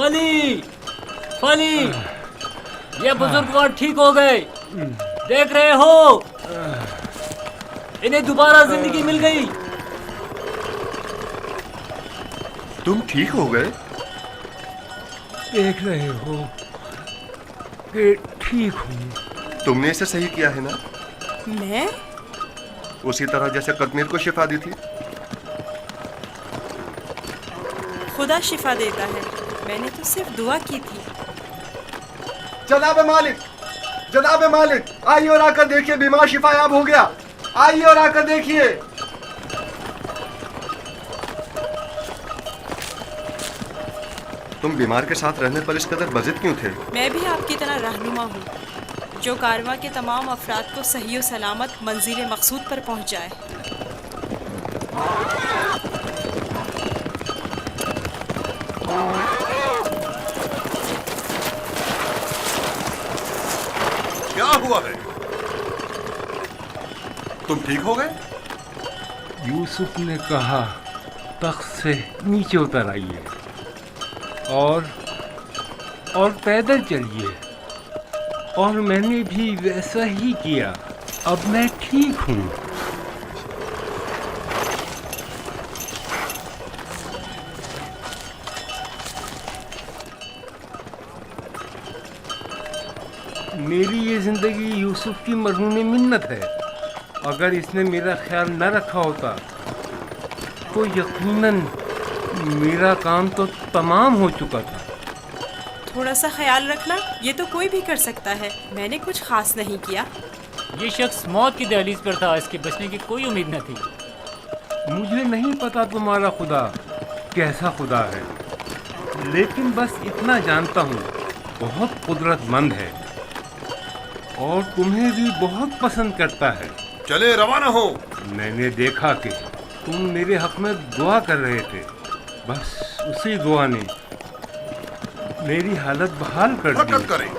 فلی فلی یہ بزرگوار ٹھیک ہو گئے، دیکھ رہے ہو انہیں دوبارہ زندگی مل گئی۔ تم ٹھیک ہو گئے؟ دیکھ رہے ہو کہ ٹھیک ہوں۔ تم نے اسے صحیح کیا ہے نا؟ میں؟ اسی طرح جیسے قطمیر کو شفا دی تھی۔ خدا شفا دیتا ہے، میں نے تو صرف دعا کی تھی۔ جناب مالک، جناب مالک، آئیے اور آ کر دیکھیے بیمار شفا یاب ہو گیا، آئیے اور آ کر دیکھیے۔ تم بیمار کے ساتھ رہنے پر اس قدر بضد کیوں تھے؟ میں بھی آپ کی طرح رہنما ہوں جو کارواں کے تمام افراد کو صحیح و سلامت منزل مقصود پر پہنچائے۔ کیا ہوا ہے؟ تم ٹھیک ہو گئے؟ یوسف نے کہا تخت سے نیچے اتر آئیے اور پیدل چلیے، اور میں نے بھی ویسا ہی کیا۔ اب میں ٹھیک ہوں۔ میری یہ زندگی یوسف کی مرہون منت ہے۔ اگر اس نے میرا خیال نہ رکھا ہوتا تو یقیناً میرا کام تو تمام ہو چکا تھا۔ تھوڑا سا خیال رکھنا یہ تو کوئی بھی کر سکتا ہے، میں نے کچھ خاص نہیں کیا۔ یہ شخص موت کی دہلیز پر تھا، اس کے بچنے کی کوئی امید نہ تھی۔ مجھے نہیں پتا تمہارا خدا کیسا خدا ہے، لیکن بس اتنا جانتا ہوں بہت قدرت مند ہے اور تمہیں بھی بہت پسند کرتا ہے۔ چلے روانہ ہو۔ میں نے دیکھا کہ تم میرے حق میں دعا کر رہے تھے، بس اسی دعا نے میری حالت بحال کر دی۔ حرکت کریں۔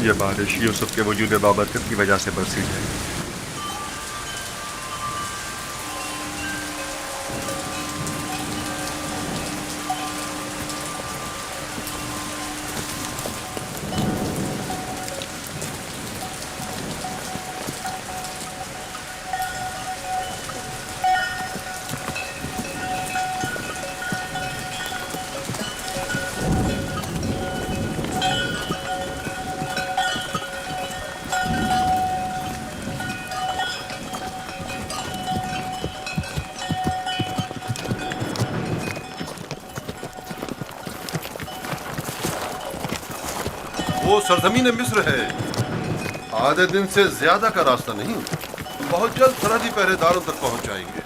یہ بارش یوسف کے وجود بابرکت کی وجہ سے برسی ہے۔ وہ سرزمین مصر ہے، آدھے دن سے زیادہ کا راستہ نہیں، بہت جلد سرحدی پہرے داروں تک پہنچ جائیں گے۔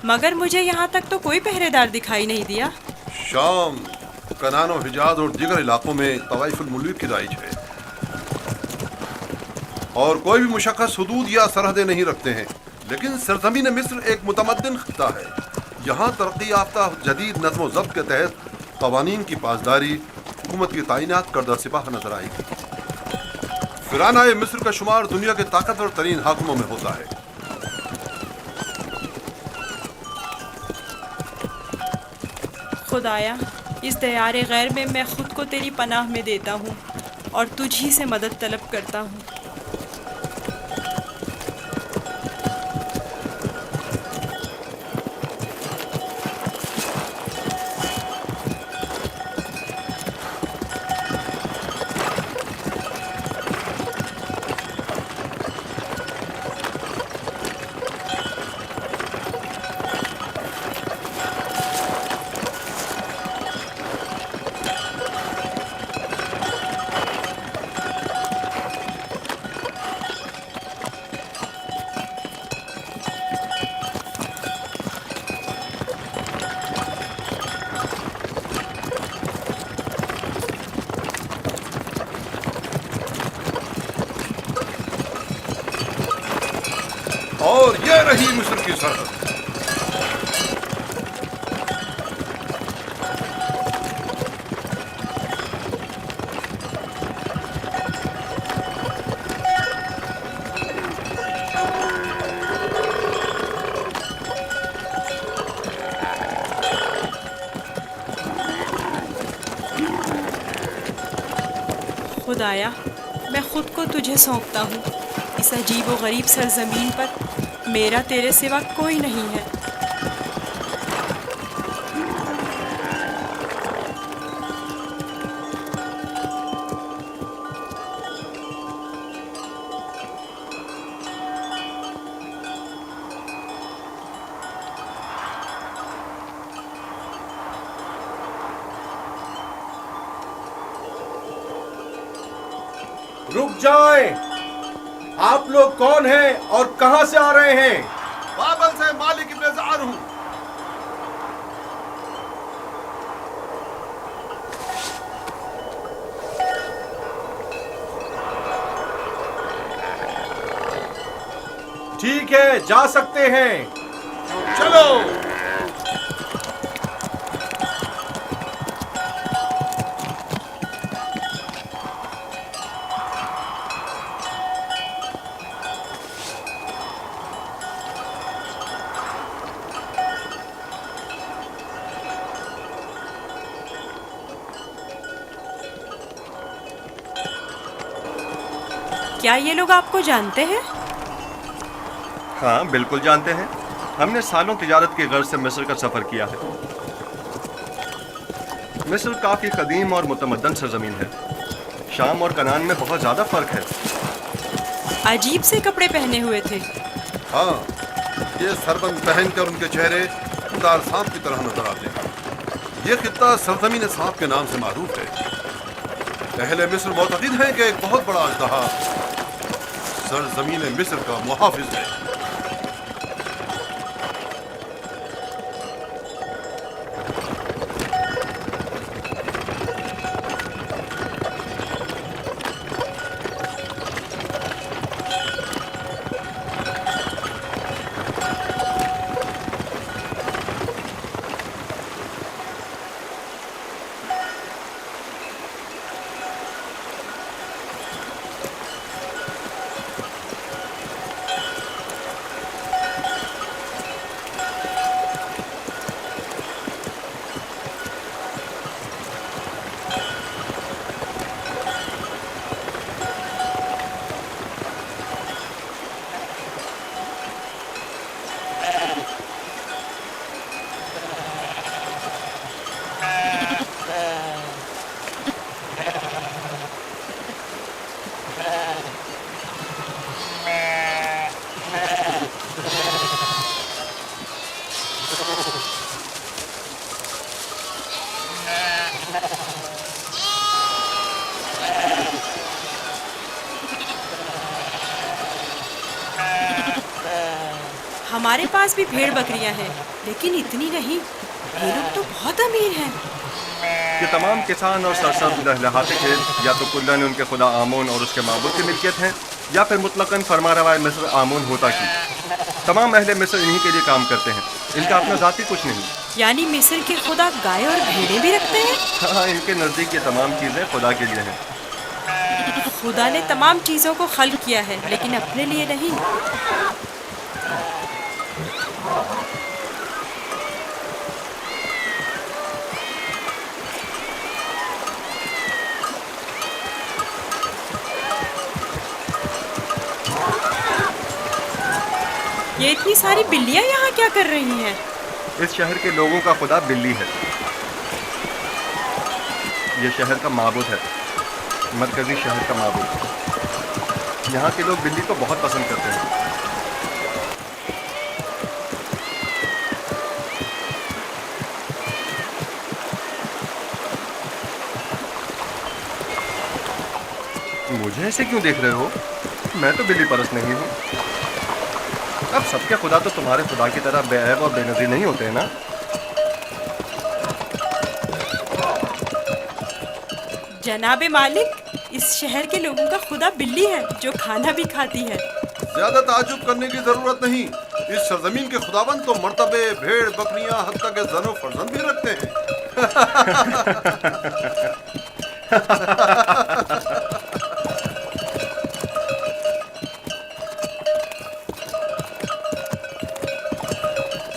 مگر مجھے یہاں تک تو کوئی پہرے دار دکھائی نہیں دیا۔ شام، کنعان و حجاز اور دیگر علاقوں میں طوائف الملوک کی رائج ہے، اور کوئی بھی مشخص حدود یا سرحدیں نہیں رکھتے ہیں، لیکن سرزمین مصر ایک متمدن خطہ ہے۔ یہاں ترقی یافتہ جدید نظم و ضبط کے تحت قوانین کی پاسداری، حکومت کی تعینات کردہ سپاہ نظر آئے گی۔ فرعونۂ مصر کا شمار دنیا کے طاقتور ترین حاکموں میں ہوتا ہے۔ خدایا، اس دیار غیر میں میں خود کو تیری پناہ میں دیتا ہوں اور تجھ ہی سے مدد طلب کرتا ہوں۔ یہ رہی مصر کی سرحد. خدایا میں خود کو تجھے سونپتا ہوں. اس عجیب و غریب سرزمین پر میرا تیرے سوا کوئی نہیں ہے. رک جائیں. آپ لوگ کون ہیں اور کہاں سے آ رہے ہیں؟ بابل سے مالک ابن زعر ہوں. ٹھیک ہے، جا سکتے ہیں. چلو. کیا یہ لوگ آپ کو جانتے ہیں؟ ہاں بالکل جانتے ہیں. ہم نے سالوں تجارت کی غرض سے مصر کا سفر کیا ہے. مصر کافی قدیم اور متمدن سرزمین ہے. شام اور کنعان میں بہت زیادہ فرق ہے. عجیب سے کپڑے پہنے ہوئے تھے. ہاں، یہ سربند پہن کر ان کے چہرے دار سانپ کی طرح نظر آتے ہیں. یہ خطہ سرزمین سانپ کے نام سے معروف ہے. اہل مصر معتقد ہیں کہ ایک بہت بڑا اژدہا سرزمین مصر کا محافظ ہے. ہمارے پاس بھی بھیڑ بکریاں ہیں، لیکن اتنی نہیں. یہ لوگ تو بہت امیر ہیں. یہ تمام کسان اور سرسبز لہلہاتے کھیت یا تو کلن ان کے خدا آمون اور اس کے معبود کی ملکیت ہیں، یا پھر مطلقاً فرما روا مصر آمون ہوتا کی. تمام اہل مصر انہی کے لیے کام کرتے ہیں. ان کا اپنا ذاتی کچھ نہیں. یعنی مصر کے خدا گائے اور بھیڑیں بھی رکھتے ہیں؟ ہاں، ان کے نزدیک یہ تمام چیزیں خدا کے لیے ہیں. خدا نے تمام چیزوں کو خلق کیا ہے، لیکن اپنے لیے نہیں. یہ اتنی ساری بلیاں یہاں کیا کر رہی ہیں؟ اس شہر کے لوگوں کا خدا بلی ہے. یہ شہر کا معبود ہے، مرکزی شہر کا معبود. یہاں کے لوگ بلی کو بہت پسند کرتے ہیں. مجھے ایسے کیوں دیکھ رہے ہو؟ میں تو بلی پرست نہیں ہوں. اب سب کے خدا تو تمہارے خدا کی طرح بے عیب اور بے نظیر نہیں ہوتے ہیں نا. جناب مالک، اس شہر کے لوگوں کا خدا بلی ہے جو کھانا بھی کھاتی ہے. زیادہ تعجب کرنے کی ضرورت نہیں. इस सरजमीन के खुदाबंद तो मर्तबे भेड़ बकरियां हत्ता के जनो फर्जंद भी रखते हैं।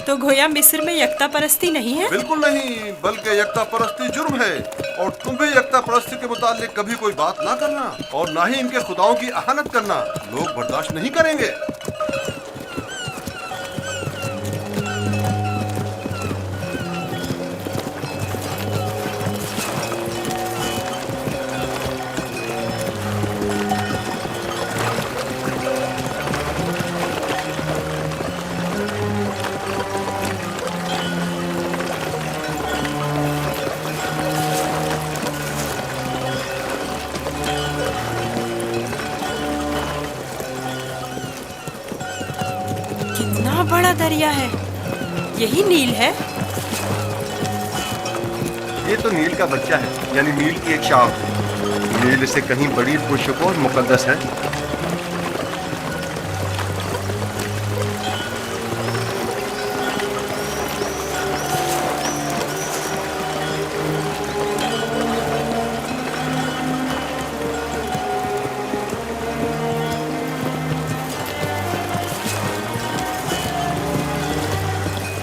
तो गोया मिस्र में यकता परस्ती नहीं है? बिल्कुल नहीं, बल्कि यकता परस्ती जुर्म है। और तुम भी यकता परस्ती के मुतालिक कभी कोई बात ना करना और ना ही इनके खुदाओं की अहानत करना। लोग बर्दाश्त नहीं करेंगे। कितना बड़ा दरिया है, यही नील है? ये तो नील का बच्चा है, यानी नील की एक शाख। नील इससे कहीं बड़ी पुरशुक और मुकद्दस है।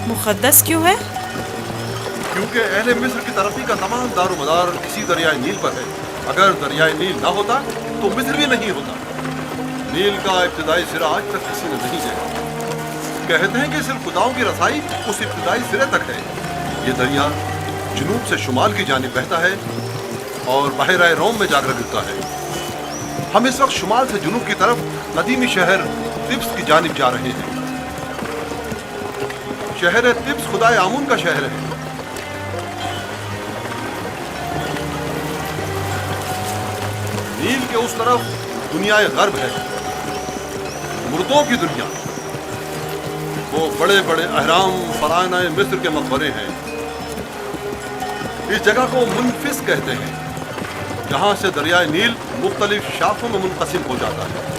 मुकद्दस क्यों है? क्योंकि अहले मिस्र की तरक्की का तमाम दारोमदार इसी दरियाए नील पर है। अगर दरियाए नील ना होता तो मिस्र भी नहीं होता। नील का इब्तिदाई सिरा आज तक किसी ने नहीं देखा। कहते हैं कि सिर्फ खुदाओं की रसाई उस इब्तिदाई सिरे तक है। ये दरिया जुनूब से शुमाल की जानिब बहता है और बहरा रोम में जाकर गिरता है। हम इस वक्त शुमाल से जुनूब की तरफ कदीमी शहर तिब्स की जानिब जा रहे हैं। शहर तिब्स खुदाए आमून का शहर है। नील के उस तरफ दुनियाए गर्ब है, मुर्दों की दुनिया। वो बड़े बड़े अहराम फराना मिस्र के मकबरे हैं। इस जगह को मुनफिस कहते हैं, जहां से दरियाए नील मुख्तलिफ शाखों में मुनक़सिम हो जाता है।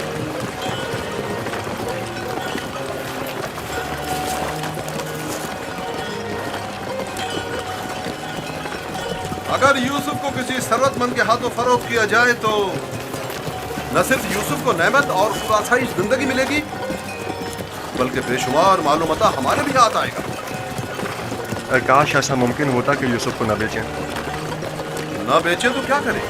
अगर यूसुफ को किसी सरवतमंद के हाथों फरोख्त किया जाए तो न सिर्फ यूसुफ को नेमत और खुदासाइश जिंदगी मिलेगी, बल्कि बेशुमार मालूमता हमारे भी हाथ आएगा। काश ऐसा मुमकिन होता कि यूसुफ को न बेचें। न बेचे तो क्या करें?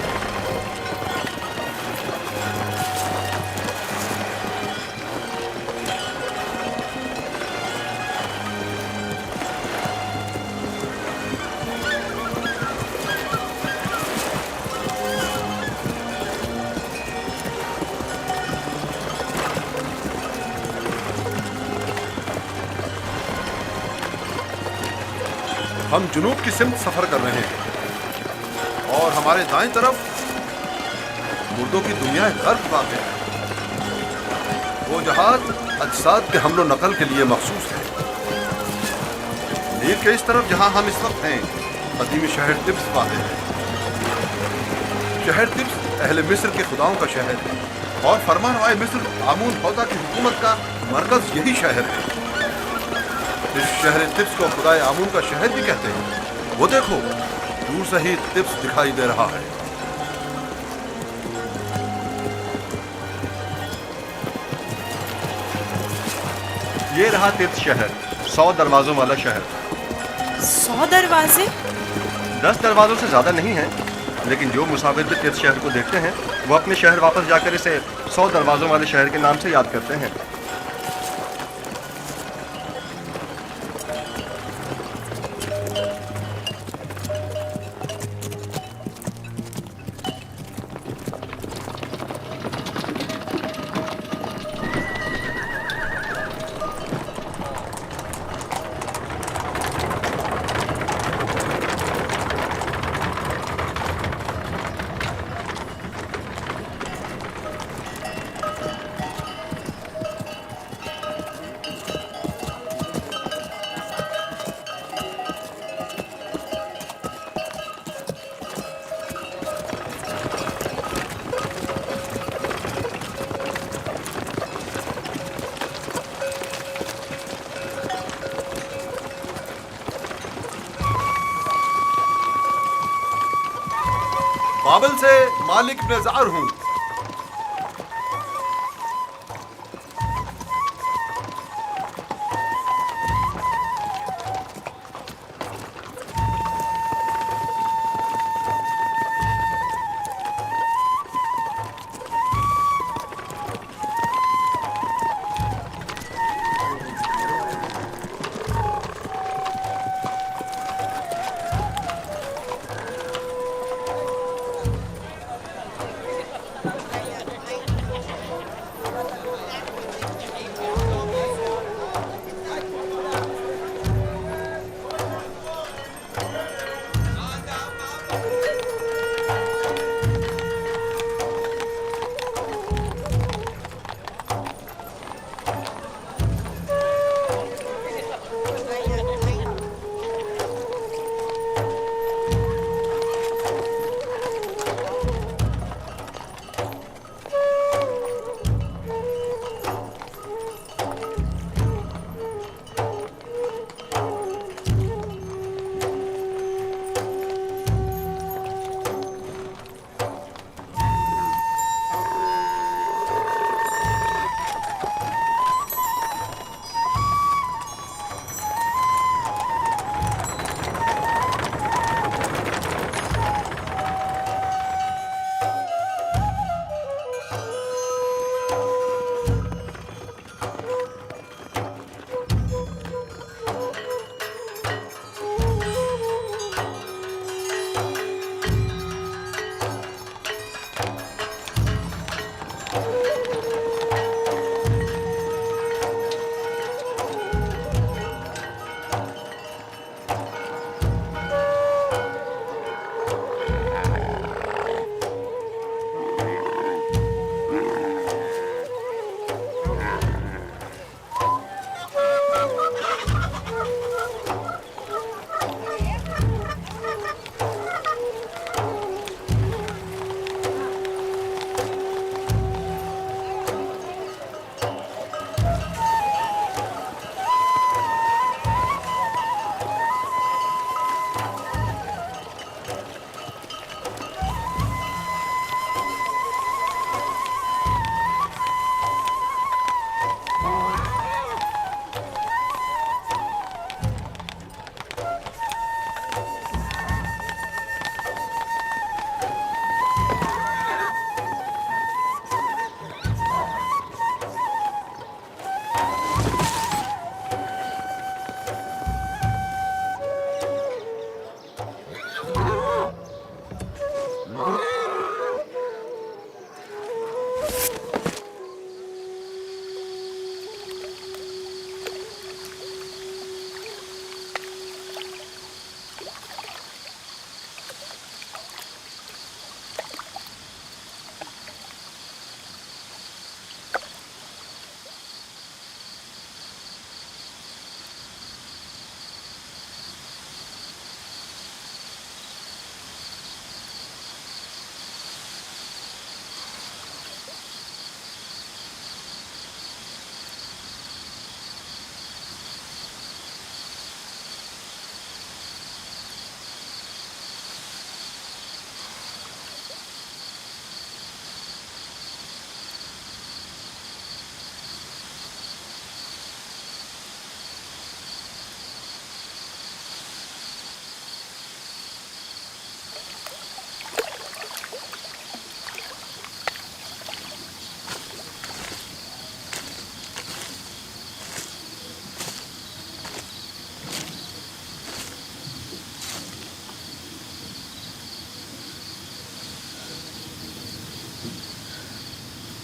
हम जुनूब की सिमत सफर कर रहे हैं और हमारे दाएं तरफ मुर्दों की दुनिया गर्भ वाक़ है। वो जहाज अजसाद के हमलो नकल के लिए मखसूस है। नील के इस तरफ जहां हम इस वक्त हैं, कदीमी शहर तिब्स वाक़ है। शहर तिब्स अहले मिस्र के खुदाओं का शहर है और फरमानवाए मिस्र आमून हौदा की हुकूमत का मरकज यही शहर है। इस शहर तिब्स को खुदाए आमून का शहर भी कहते हैं। वो देखो, दूर से ही तिब्स दिखाई दे रहा है। ये रहा तिब्स शहर, 100 दरवाजों वाला शहर। 100 दरवाजे? 10 दरवाजों से ज्यादा नहीं है, लेकिन जो मुसाफिर भी तिब्स शहर को देखते हैं वो अपने शहर वापस जाकर इसे 100 दरवाजों वाले शहर के नाम से याद करते हैं। بابل سے مالک بن زعر ہوں.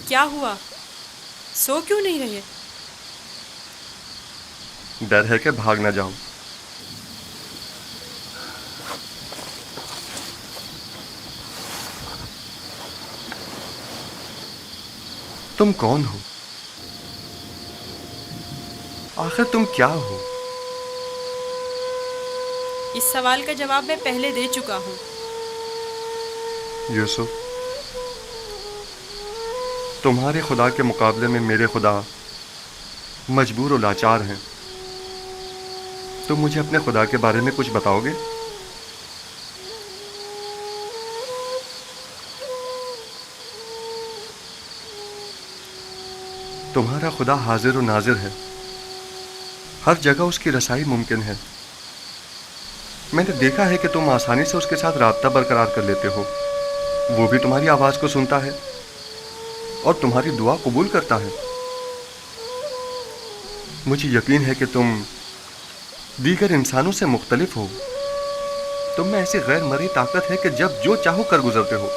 کیا ہوا؟ سو کیوں نہیں رہے؟ ڈر ہے کہ بھاگ نہ جاؤں. تم کون ہو؟ آخر تم کیا ہو؟ اس سوال کا جواب میں پہلے دے چکا ہوں. یوسف، تمہارے خدا کے مقابلے میں میرے خدا مجبور و لاچار ہیں. تم مجھے اپنے خدا کے بارے میں کچھ بتاؤ گے؟ तुम्हारा खुदा हाजिर और नाजिर है, हर जगह उसकी रसाई मुमकिन है। मैंने देखा है कि तुम आसानी से उसके साथ राब्ता बरकरार कर लेते हो। वो भी तुम्हारी आवाज़ को सुनता है और तुम्हारी दुआ कबूल करता है। मुझे यकीन है कि तुम दीगर इंसानों से मुख्तलिफ हो। तुम में ऐसी गैर मरी ताकत है कि जब जो चाहो कर गुजरते हो।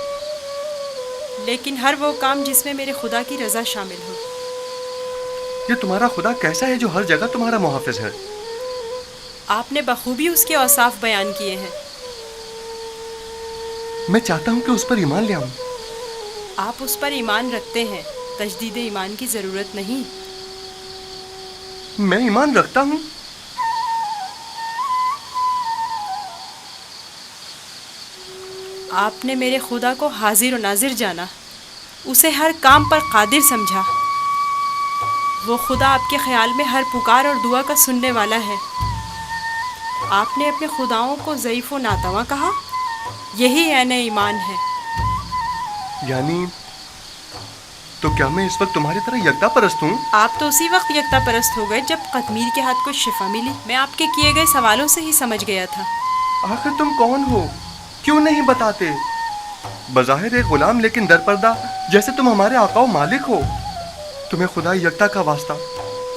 लेकिन हर वो काम जिसमें मेरे खुदा की रज़ा शामिल हो। ये तुम्हारा खुदा कैसा है जो हर जगह तुम्हारा मुहाफिज है? आपने बखूबी उसके औसाफ बयान किए हैं। मैं चाहता हूं कि उस पर ईमान ले आऊं। आप उस पर ईमान रखते हैं, तजदीद ईमान की ज़रूरत नहीं। मैं ईमान रखता हूं। आपने मेरे खुदा को हाजिर और नाजिर जाना, उसे हर काम पर कादिर समझा। वो खुदा आपके ख्याल में हर पुकार और दुआ का सुनने वाला है। आपने अपने खुदाओं को ज़ईफ़ व नातवा कहा, यही ऐन ईमान है। यानी तो क्या मैं इस वक्त तुम्हारी तरह यकता परस्त हूँ? आप तो उसी वक्त यकता परस्त हो गए जब कतमीर के हाथ को शिफा मिली। मैं आपके किए गए सवालों से ही समझ गया था। आखिर तुम कौन हो? क्यों नहीं बताते? बज़ाहिर एक गुलाम लेकिन दरपर्दा, जैसे तुम हमारे आका व मालिक हो। तुम्हें खुदा यकता का वास्ता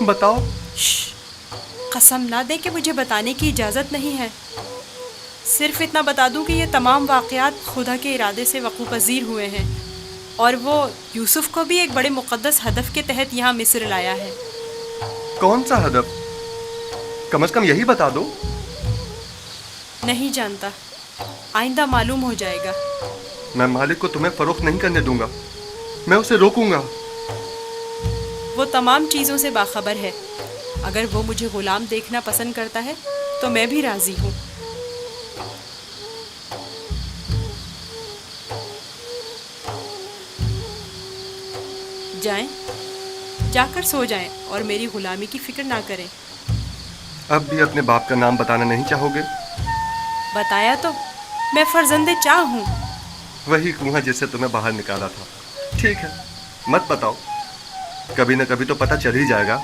बताओ। कसम ना दे कि मुझे बताने की इजाज़त नहीं है। सिर्फ इतना बता दूं कि ये तमाम वाक़यात खुदा के इरादे से वक़ू पज़ीर हुए हैं और वो यूसुफ को भी एक बड़े मुक़द्दस हदफ के तहत यहाँ मिस्र लाया है। कौन सा हदफ? कम से कम यही बता दो। नहीं जानता, आइंदा मालूम हो जाएगा। मैं मालिक को तुम्हें फ़रोख्त नहीं करने दूंगा। मैं उसे रोकूंगा। वो तमाम चीज़ों से बाखबर है। अगर वो मुझे ग़ुलाम देखना पसंद करता है तो मैं भी राज़ी हूँ। जाएं, जाकर सो जाएं और मेरी ग़ुलामी की फ़िक्र ना करें। अब भी अपने बाप का नाम बताना नहीं चाहोगे? बताया तो, मैं फ़र्जंदे चाह हूँ। वही कुआं जिससे तुम्हें बाहर निकाला था। ठीक है, मत बताओ, कभी न कभी तो पता चल ही जाएगा।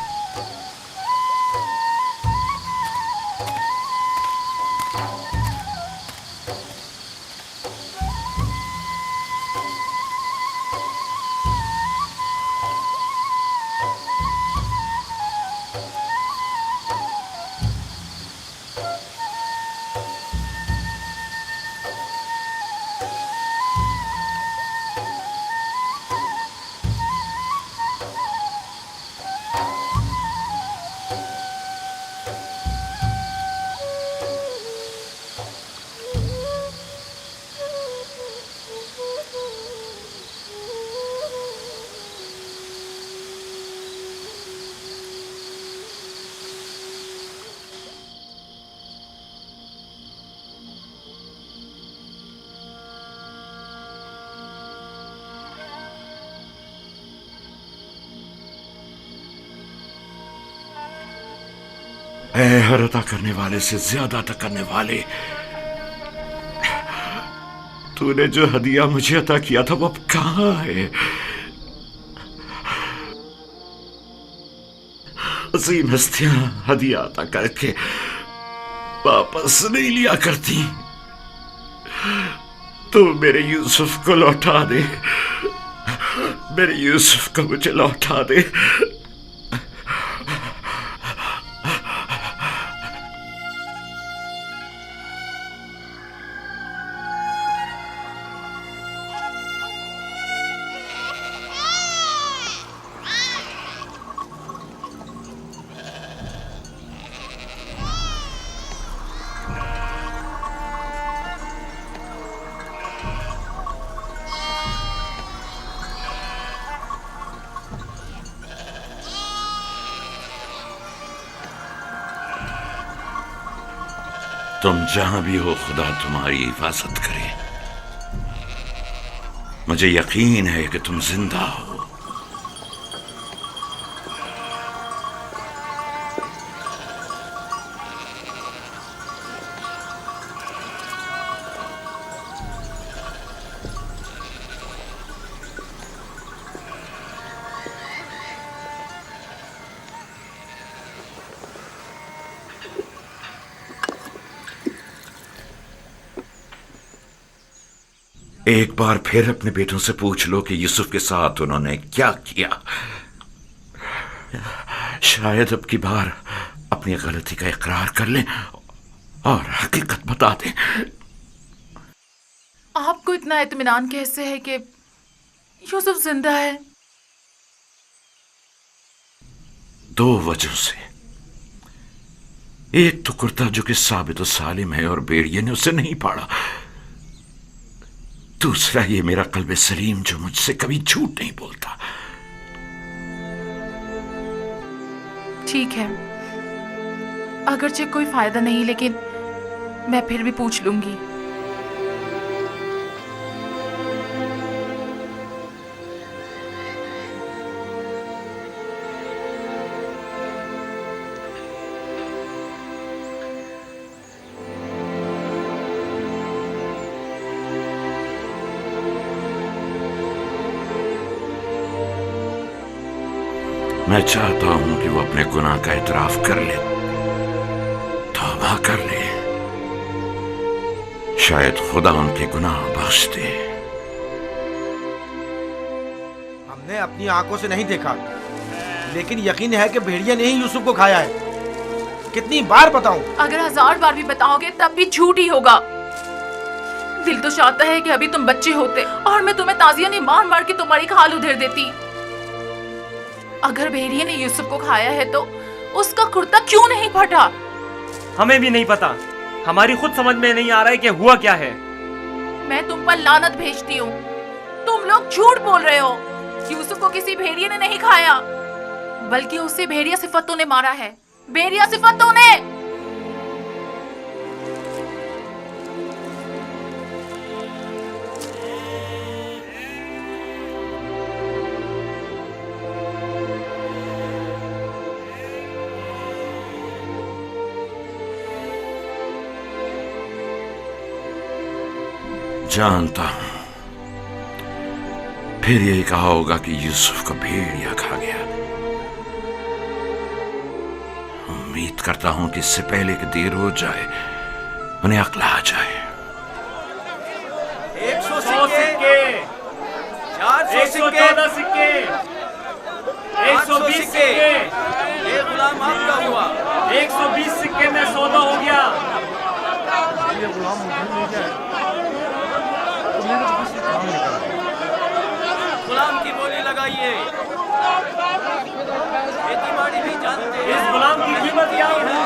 ऐ हर अता करने वाले से ज्यादा अता करने वाले, तूने जो हदिया मुझे अता किया था वो अब कहाँ है? अजीम हस्तियां हदिया अता करके वापस नहीं लिया करती। तू मेरे यूसुफ को लौटा दे, मेरे यूसुफ को मुझे लौटा दे। तुम जहां भी हो, खुदा तुम्हारी हिफाजत करे। मुझे यकीन है कि तुम जिंदा हो। एक बार फिर अपने बेटों से पूछ लो कि यूसुफ के साथ उन्होंने क्या किया। शायद अब की बार अपनी गलती का इकरार कर लें और हकीकत बता दें। आपको इतना इत्मीनान कैसे है कि यूसुफ जिंदा है? 2 वजहों से। एक तो कुर्ता जो कि साबित और सालिम है और भेड़िए ने उसे नहीं पाड़ा। दूसरा ये मेरा कल्बे सलीम जो मुझसे कभी झूठ नहीं बोलता। ठीक है, अगरचे कोई फायदा नहीं, लेकिन मैं फिर भी पूछ लूंगी। मैं चाहता हूं कि वो अपने गुनाह का इतराफ कर ले, तौबा कर ले। शायद खुदा उनके गुनाह बख्श दे। हमने अपनी आंखों से नहीं देखा, लेकिन यकीन है कि भेड़िया ने ही यूसुफ को खाया है। कितनी बार बताऊं? अगर 1000 बार भी बताओगे तब भी झूठ ही होगा। दिल तो चाहता है कि अभी तुम बच्चे होते और मैं तुम्हें ताजिया ने मार मार के तुम्हारी खाल उधेड़ देती। अगर भेड़िए ने यूसुफ को खाया है तो उसका कुर्ता क्यों नहीं फटा? हमें भी नहीं पता। हमारी खुद समझ में नहीं आ रहा है कि हुआ क्या है। मैं तुम पर लानत भेजती हूँ। तुम लोग झूठ बोल रहे हो। यूसुफ को किसी भेड़िए ने नहीं खाया, बल्कि उसे भेड़िया सिफतों ने मारा है। भेड़िया सिफतों ने। जानता हूं फिर यही कहा होगा कि यूसुफ को भेड़िया खा गया। उम्मीद करता हूं कि इससे पहले कि देर हो जाए उन्हें अक्ल आ जाए। 100 सिक्के, 114 सिक्के, 120 सिक्के। ये गुलाम आपका हुआ। 120 सिक्के में सौदा हो गया। ये गुलाम मुझे मिल जाए तो मेरे पास से काम निकल जाए। गुलाम की बोली लगाइए। खेती बाड़ी भी जानते हैं। इस गुलाम की कीमत क्या है?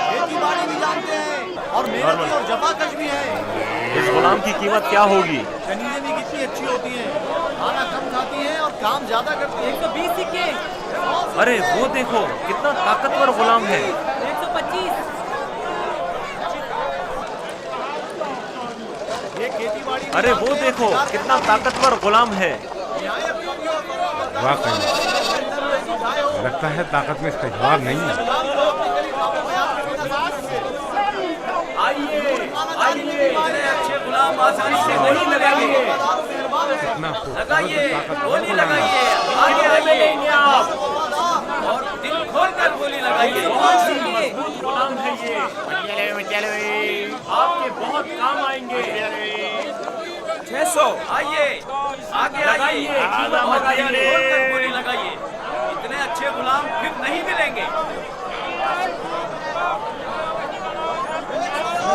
खेती बाड़ी भी जानते हैं और मेहनती और जफाकश भी है। इस गुलाम की कीमत क्या होगी? कनीजें भी कितनी अच्छी होती हैं, खाना कम खाती हैं और काम ज्यादा करती हैं। 120 सिक्के। अरे वो देखो कितना ताकतवर गुलाम है। 125। ये खेती बाड़ी। अरे वो देखो कितना ताकतवर गुलाम है। वाकई लगता है ताकत में इसका जवाब नहीं है। आइए आइए, अच्छे गुलाम आसानी से गोली लगाइए, कितना लगाइए, गोली लगाइए, आगे आइए आप। और दिल खोल कर गोली लगाइए। बहुत ही मजबूत गुलाम है ये, आपके बहुत काम आएंगे। 600। आइए आगे लगाइए, आइए, कीमत लगाइए। खोल कर गोली लगाइए। इतने अच्छे गुलाम फिर नहीं मिलेंगे।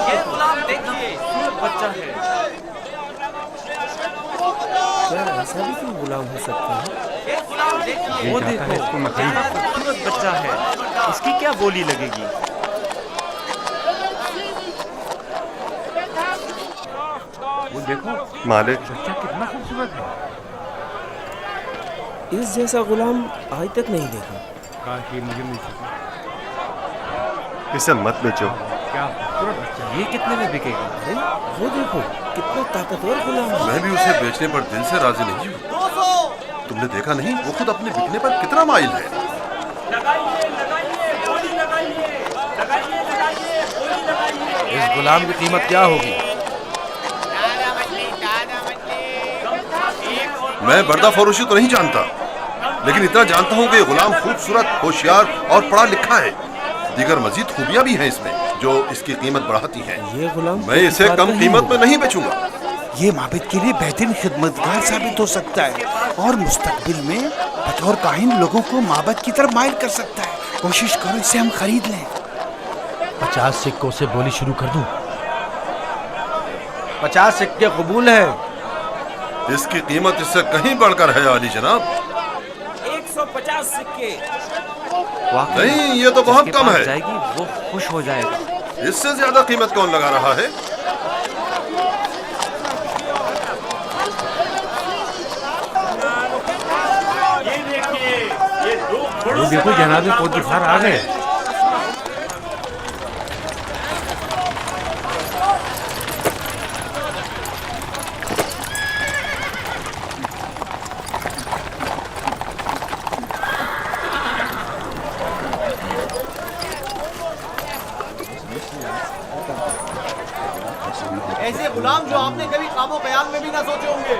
ये गुलाम देखिए, बच्चा है। ऐसा भी क्यों गुलाम हो सकता है? ये गुलाम देखिए। वो चाहता है देखो इसको मैं कितना खरीद। खूबसूरत बच्चा है। इसकी क्या बोली लगेगी? वो देखो मालिक, बच्चा कितना खूबसूरत है। इस जैसा गुलाम आज तक नहीं देखा। काश ये मुझे मिल सके। इसे मत बेचो। क्या खूबसूरत बच्चा है। ये कितने में बिकेगा? अरे वो देखो कितना ताकतवर गुलाम है। मैं भी उसे बेचने पर दिल से राजी नहीं हूँ। 200। तुमने देखा नहीं वो खुद अपने बिकने पर कितना माइल है। लगाइए लगाइए, गोली लगाइए, लगाइए लगाइए, गोली लगाइए। इस गुलाम की कीमत क्या होगी? मैं बर्दा फरोशी तो नहीं जानता, लेकिन इतना जानता हूँ कि ये गुलाम खूबसूरत, होशियार और पढ़ा लिखा है। दीगर मजीद खूबियाँ भी हैं इसमें जो इसकी कीमत बढ़ाती हैं। ये गुलाम मैं इसे कम कीमत में नहीं बेचूंगा। یہ معبد کے لیے بہترین خدمتگار ثابت ہو سکتا ہے اور مستقبل میں بطور کاہن لوگوں کو معبد کی طرف مائل کر سکتا ہے. کوشش کرو اسے ہم خرید لیں. 50 سکوں سے بولی شروع کر دوں. 50 سکے قبول ہے. اس کی قیمت اس سے کہیں بڑھ کر ہے عالی جناب. 150 سکے. نہیں یہ تو بہت کم ہے. جائے گی وہ خوش ہو جائے گا. اس سے زیادہ قیمت کون لگا رہا ہے؟ وہ دیکھو جناب پوتیفار آ گئے. ایسے غلام جو آپ نے کبھی خواب و خیال میں بھی نہ سوچے ہوں گے.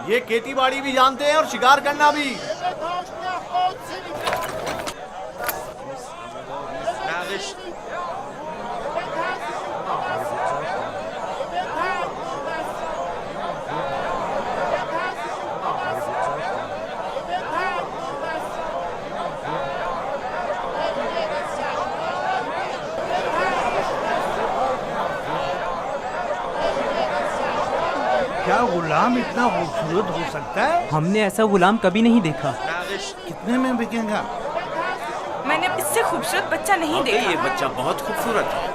یہ کھیتی باڑی بھی جانتے ہیں اور شکار کرنا بھی. کیا غلام اتنا خوبصورت ہو سکتا ہے؟ ہم نے ایسا غلام کبھی نہیں دیکھا. کتنے میں بکے گا؟ میں نے اس سے خوبصورت بچہ نہیں دیکھا. یہ بچہ بہت خوبصورت ہے.